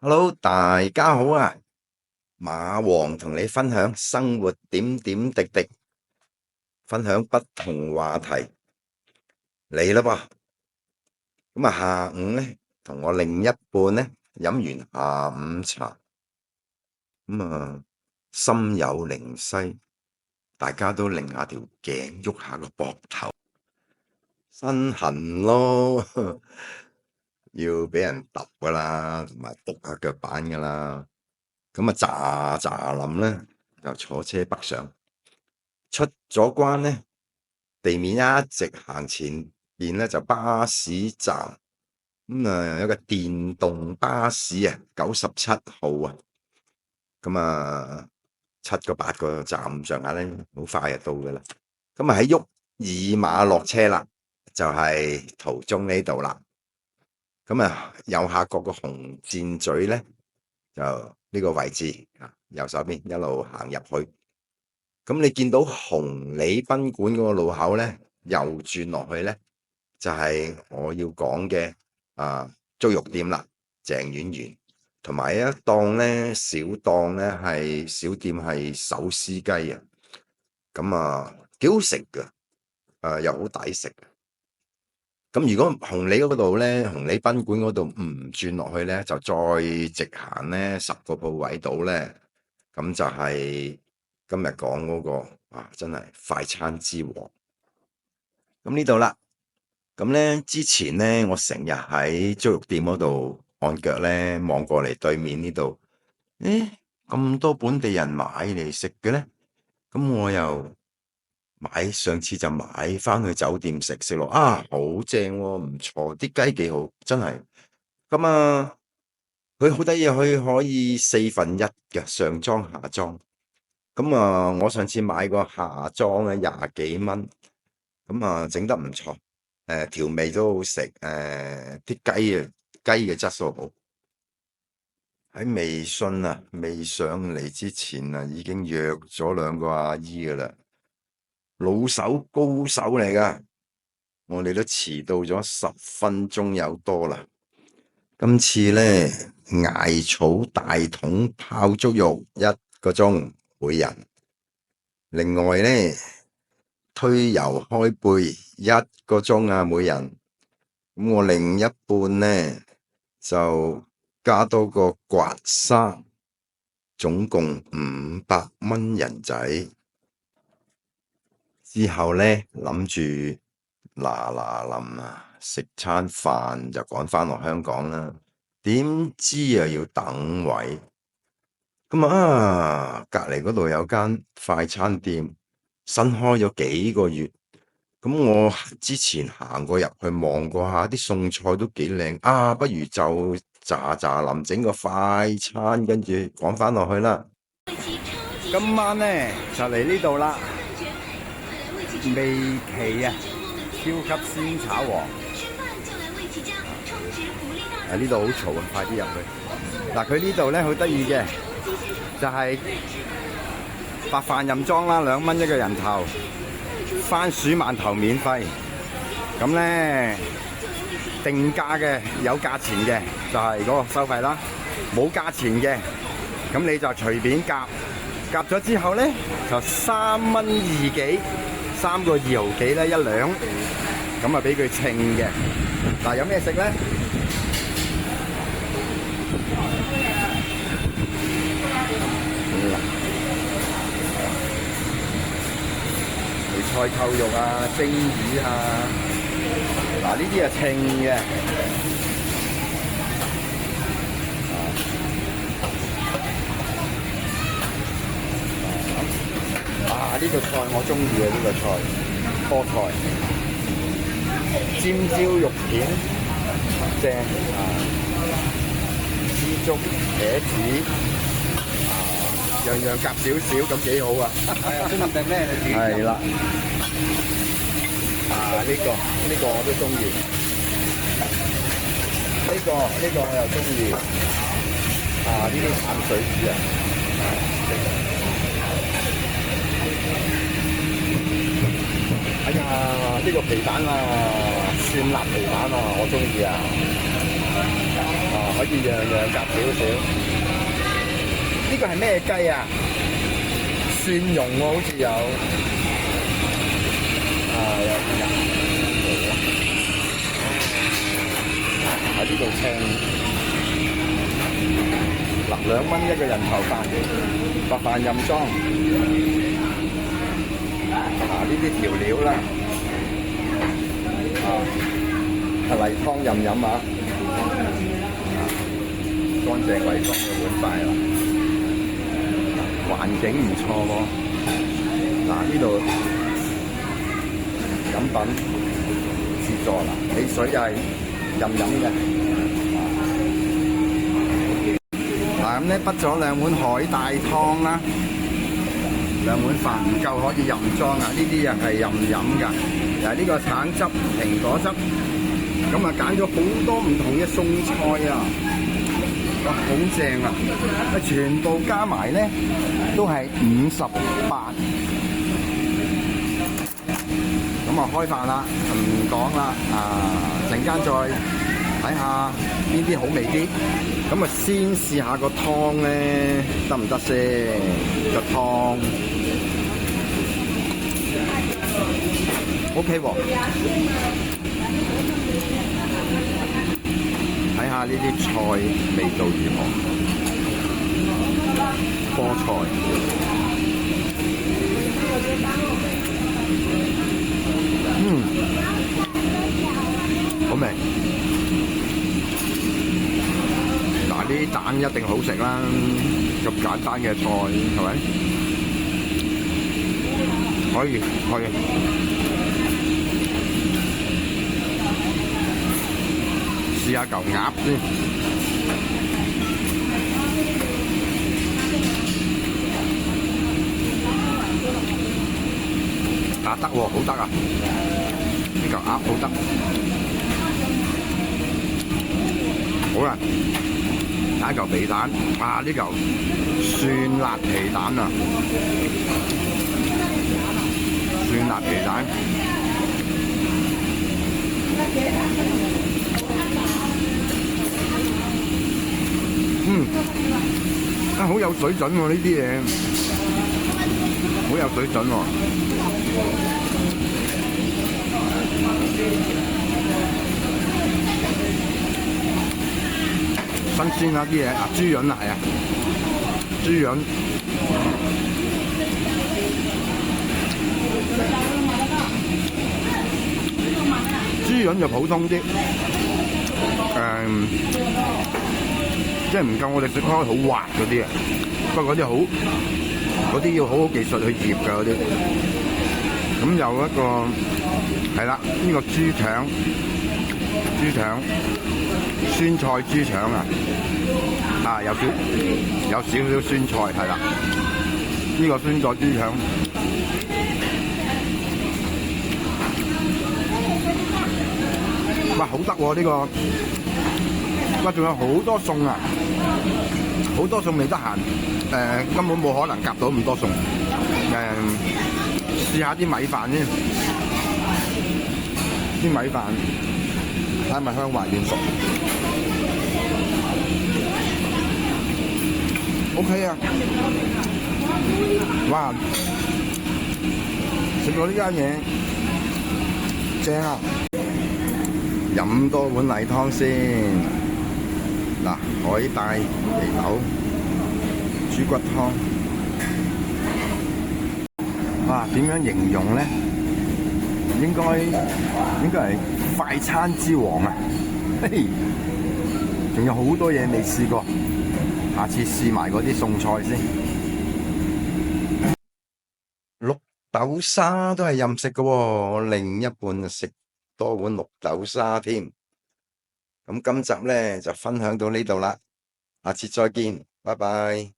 Hello，大家好啊！馬王同你分享生活點點滴滴，分享不同話題嚟啦噃。咁啊，下午呢，同我另一半呢飲完下午茶，咁啊心有靈犀，大家都擰下條頸，喐下個膊頭，身痕咯，要俾人揼噶啦，同埋篤下腳板噶啦。咁啊，咋諗咧，就坐車北上，出咗關咧，地面一直行前邊咧就巴士站，咁啊有個電動巴士啊，97號啊，咁啊7個8個站上下咧，好快就到噶啦。咁啊喺沃爾瑪落車啦，就係途中呢度啦。咁啊右下角個紅箭嘴咧，就呢個位置啊，右手邊一路行入去，咁你見到紅里賓館嗰個路口咧，右轉落去咧，就係我要講嘅足浴店啦，鄭婉園，同埋一檔咧小檔咧係小店係手撕雞啊，咁啊幾好食噶，又好抵食。咁如果紅里嗰度咧，紅里賓館嗰度唔轉落去咧，就再直行咧10個鋪位到咧，咁就係今日講嗰個真係快餐之王。咁呢度啦，咁咧之前咧，我成日喺足浴店嗰度按腳咧望過嚟對面呢度，咁多本地人買嚟食嘅咧，咁我又上次就買翻去酒店食落好正喎，唔錯，啲雞幾好，真係。咁啊，佢好得意，佢可以1/4嘅上裝下裝。咁啊，我上次買個下裝咧20幾蚊，咁啊整得唔錯，調味都好食，啲雞嘅質素好。喺微信未上嚟之前已經約咗2個阿姨噶啦。老手高手嚟噶，我哋都遲到咗10分鐘有多啦。今次咧艾草大桶泡足浴1個鐘每人，另外咧推油開背1個鐘啊每人。咁我另一半咧就加多個刮痧，總共500蚊人仔。之後咧諗住臨食餐飯就趕翻落香港啦，點知要等位。咁隔籬嗰度有間快餐店新開咗幾個月，咁我之前行過入去望過下，啲餸菜都幾靚，不如就咋臨整個快餐，跟住趕翻落去啦。今晚咧就嚟呢度啦。味奇超級鮮炒王，呢度好嘈啊！快啲入去。佢呢度咧好得意嘅，就係白飯任裝啦，2蚊1個人頭，番薯饅頭免費。咁咧定價嘅有價錢嘅就係嗰個收費啦，冇價錢嘅咁你就隨便夾咗之後咧就3蚊2幾。3個2毫幾咧1兩，咁俾佢稱嘅。有咩食咧？梅菜扣肉蒸魚呢啲稱嘅。呢個菜我中意嘅，呢個菜菠菜尖椒肉片正枝竹茄子樣樣夾少少咁幾好啊！中意食咩你自己？係啦，呢個我都中意，呢個我又中意，呢啲淡水魚呢個皮蛋酸辣皮蛋我中意可以樣樣夾少少。呢個係咩雞啊？蒜蓉喎，好似有。有人喺呢度稱嗱2蚊一個人頭飯，白飯任裝。呢啲調料啦，例湯任飲啊，乾淨衞生嘅碗筷啦，環境唔錯喎。呢度飲品自助啦，汽水又係任飲嘅。咁咧，畢咗2碗海帶湯啦，2碗飯唔夠可以任裝啊！呢啲又係任飲㗎。呢個橙汁、蘋果汁，咁啊揀咗好多唔同嘅餸菜啊！哇，好正啊！全部加埋咧都係58。咁啊開飯啦，唔講啦，陣間再睇下邊啲好味啲。咁啊先試下個湯咧，得唔得先？個湯 OK 喎，睇下呢啲菜味道如何？菠菜，好味。嗱，呢啲蛋一定好食啦，咁簡單嘅菜係咪？可以。試下嚿鴨先。得喎，好得啊！呢嚿鴨好得。好啦，打嚿皮蛋，呢嚿蒜辣皮蛋啊！蒜辣皮蛋，好有水準喎！呢啲嘢好有水準喎。新鮮啦啲嘢，豬潤啊，係啊，豬潤。豬潤就普通啲，即係唔夠我哋食開好滑嗰啲啊。不過嗰啲要好好技術去醃㗎嗰啲。咁有一個係啦，呢個豬腸，酸菜豬腸啊，有少少酸菜係啦，呢個酸菜豬腸。哇，好得喎呢個！哇，仲有好多餸啊，好多餸未得閒，根本冇可能夾到咁多餸。試下啲米飯先，啲米飯睇下咪香滑軟熟。OK 啊！哇，食過呢間嘢正啊！飲多碗例湯先。嗱，海帶、皮豆、豬骨湯。哇，點樣形容咧？應該係快餐之王啊！嘿，仲有好多嘢未試過，下次試埋嗰啲餸菜先。綠豆沙都係任食嘅喎，另一半就食多碗綠豆沙添。咁今集咧就分享到呢度啦，下次再見，拜拜。